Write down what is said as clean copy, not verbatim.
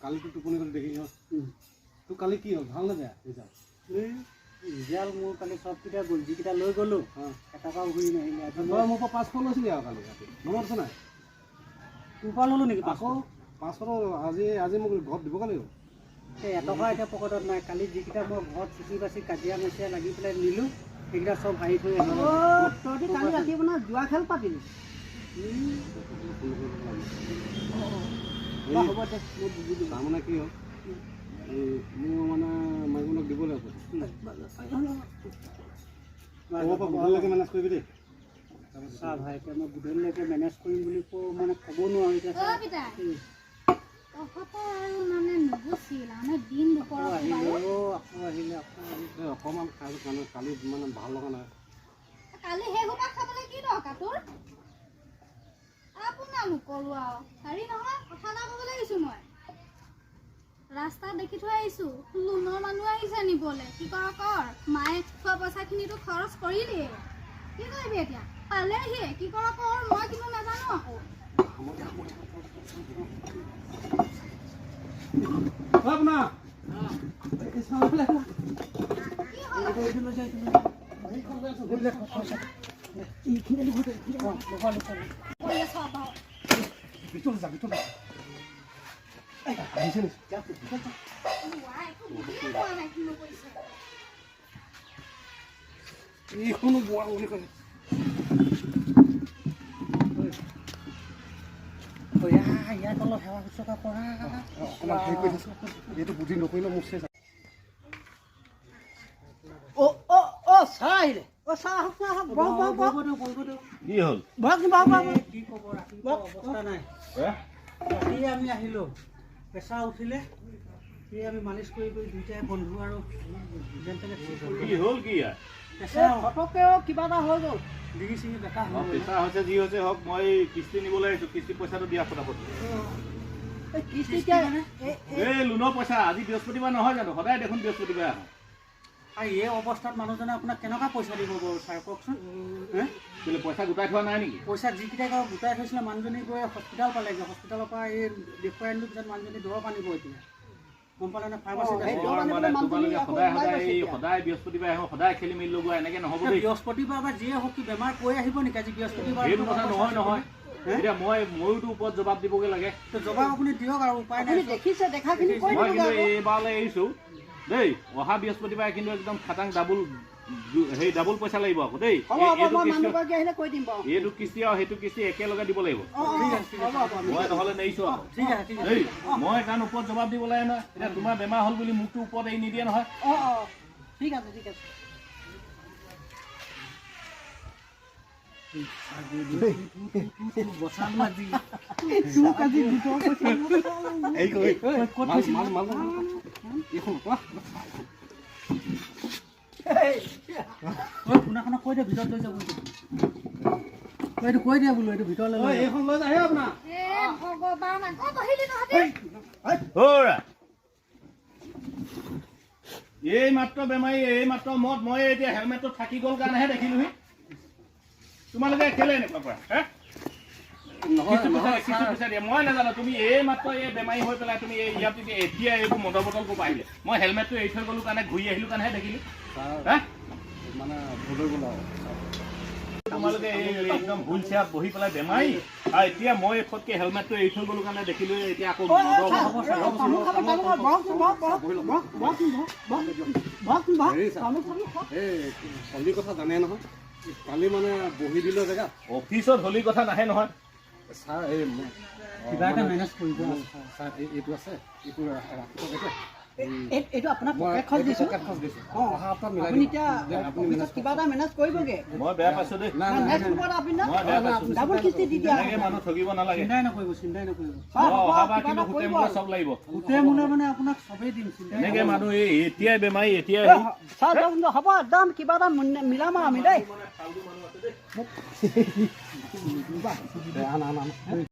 কালিটো টোপনি কৰি দেখি তোৰ কালি কি হ'ল ভাল নে বেয়া ৰিজাল্ট মোৰ কালি চবকেইটা গ'ল যিকেইটা লৈ গ'লোঁ এটা পৰা ঘূৰি নাহিলে তই মোৰ পৰা 500 লৈছিলি আৰু কালি মনত আছে নাই তোৰ পৰা ল'লোঁ নেকি আকৌ 500 আজি মোক ঘৰত দিবগৈ লাগিব এই এটকা এতিয়া পকেটত নাই কালি যিকেইটা মই ঘৰত চুচি বাচি কাজিয়া মেচিয়া লাগি পেলাই নিলোঁ সেইকেইটা চব হাৰি থৈ আহিলোঁ তহঁতি কালি ৰাতি আপোনাৰ জোৱা খেল পাতিলি হ'ব দে মই বুজি দিম তাৰমানে কি হ'ল মোৰ মানে মাইকনক দিবলৈ আছে গধূলিলৈকে মেনেজ কৰিবি দেই চা ভাই এতিয়া মই গধূলিলৈকে মেনেজ কৰিম বুলি মানে ক'ব নোৱাৰোঁ এতিয়া অকণমান খাই কাৰণে কালি মানে ভাল লগা নাই কালি সেই সোপা খাবলৈ কি দৰকাৰ তোৰ আপোনাৰ নকৰো আৰু হেৰি নহয় কথা এটা ক'ব লাগিছো মই ৰাস্তাত দেখি থৈ আহিছো লোনৰ মানুহ আহিছে নিবলৈ কি কৰ মায়ে খোৱা পইচাখিনিতো খৰচ কৰিলি কি কৰিবি এতিয়া পালেহি কি কৰ মই কিন্তু নাজানো আকৌ আপোনাৰ এইখনো বোৱা বুলি কয় ইয়াত অলপ সেৱা শুশ্ৰূষা কৰা অকণমান হেৰি কৰি এইটো বুদ্ধি নকৰিলে মোক চেচ চাহ আহিলে চাহ কি হ'ল কি ক'ব ৰাতিপুৱা অৱস্থা নাই ৰাতি আমি আহিলোঁ প্ৰেছাৰ উঠিলে সি আমি মালিচ কৰি দুইটাই বন্ধু আৰু যেন তেনে কি হ'ল কি ফটককৈ কিবা এটা হৈ গ'ল ডিঙি চিঙি বেকা হ'ল পেচা হৈছে যি হৈছে হওক মই কিস্তি নিবলৈ আহিছোঁ কিস্তি পইচাটো দিয়া ফটাফট এই লোনৰ পইচা আজি বৃহস্পতিবাৰ নহয় জানো সদায় দেখোন বৃহস্পতিবাৰ আহোঁ আৰু এই অৱস্থাত মানুহজনে আপোনাক কেনেকুৱা পইচা দিব বাৰু ছাৰ কওকচোন কেলৈ পইচা গোটাই থোৱা নাই নেকি পইচা যিকেইটা গোটাই থৈছিলে মানুহজনী গৈ হস্পিটেল পালেগৈ হস্পিটেলৰ পৰা এই দেখুৱাই আনিলোঁ পিছত মানুহজনী দৰৱ আনিব এতিয়া গম পালে নে সদায় বৃহস্পতিবাৰ আহোঁ সদায় খেলি মেলি লগোৱা এনেকৈ নহ'ব বৃহস্পতিবাৰ বা যিয়ে হওক বেমাৰ কৈ আহিব নেকি আজি বৃহস্পতিবাৰ সেইটো কথা নহয় এতিয়া ময়োতো ওপৰত জবাব দিবগৈ লাগে জবাব আপুনি দিয়ক আৰু উপায় নাই দেখিছে দেখাখিনি মই কিন্তু এইবাৰলৈ এৰিছোঁ দেই অহা বৃহস্পতিবাৰে কিন্তু একদম খাটাং ডাবুল পইচা লাগিব আকৌ দেই এইটো কিস্তি আৰু সেইটো কিস্তি একেলগে দিব লাগিব মই নহ'লে নেৰিছোঁ আকৌ দেই মই কাৰণ ওপৰত জবাব দিব লাগে নহয় এতিয়া তোমাৰ বেমাৰ হ'ল বুলি মোকতো ওপৰত এৰি নিদিয়ে নহয় ঠিক আছে ঠিক আছে শুনাখনক কৈ দিয়া ভিতৰত লৈ যাব এইটো কৈ দিয়া বোলো এইটো ভিতৰলৈ লৈ এইখন লৈ যায় আপোনাৰ এই মাত্ৰ বেমাৰী এই মাত্ৰ মই এতিয়া হেলমেটটো থাকি গ'ল কাৰণেহে দেখিলোহি তোমালোকে কেলে এনেকুৱা কৰা মই নাজানো তুমি এই মাত্ৰ এই বেমাৰী হৈ পেলাই তুমি ইয়াত এতিয়া এইবোৰ মদৰ বটল ক'ৰ পৰা আহিলে মই হেলমেটটো এৰি থৈ গ'লো কাৰণে ঘূৰি আহিলোঁ কাৰণেহে দেখিলোঁ মানে ভুল হৈ গ'ল আৰু তোমালোকে একদম ভুল চেয়াত বহি পেলাই বেমাৰী আৰু এতিয়া মই ফটকে হেলমেটটো এৰি থৈ গ'লো কাৰণে দেখিলোঁ এতিয়া আকৌ হলিৰ কথা জানে নহয় কালি মানে বহি দিলোঁ জেগাত অফিচত হলিৰ কথা নাহে নহয় ছাৰ এই কিবা এটা মেনেজ কৰিব ছাৰ এইটো আছে এইটো এইটো আপোনাক পকেট খৰচ দিছোঁ অহা সপ্তাহ মিলাই আপুনি এতিয়া কিবা এটা মেনেজ কৰিবগৈ মই বেয়া পাইছোঁ দেই ডাবুল কিস্তি দি দিয়া মানুহ ঠগিব নালাগে চিন্তাই নকৰিব অহাবাৰ কিন্তু গোটেই মোলে চব লাগিব গোটেই মোলে মানে আপোনাক চবেই দিম এনেকে মানুহ এতিয়াই বেমাৰী এতিয়াই হ'ব একদম কিবা এটা মিলাম আৰু আমি দেই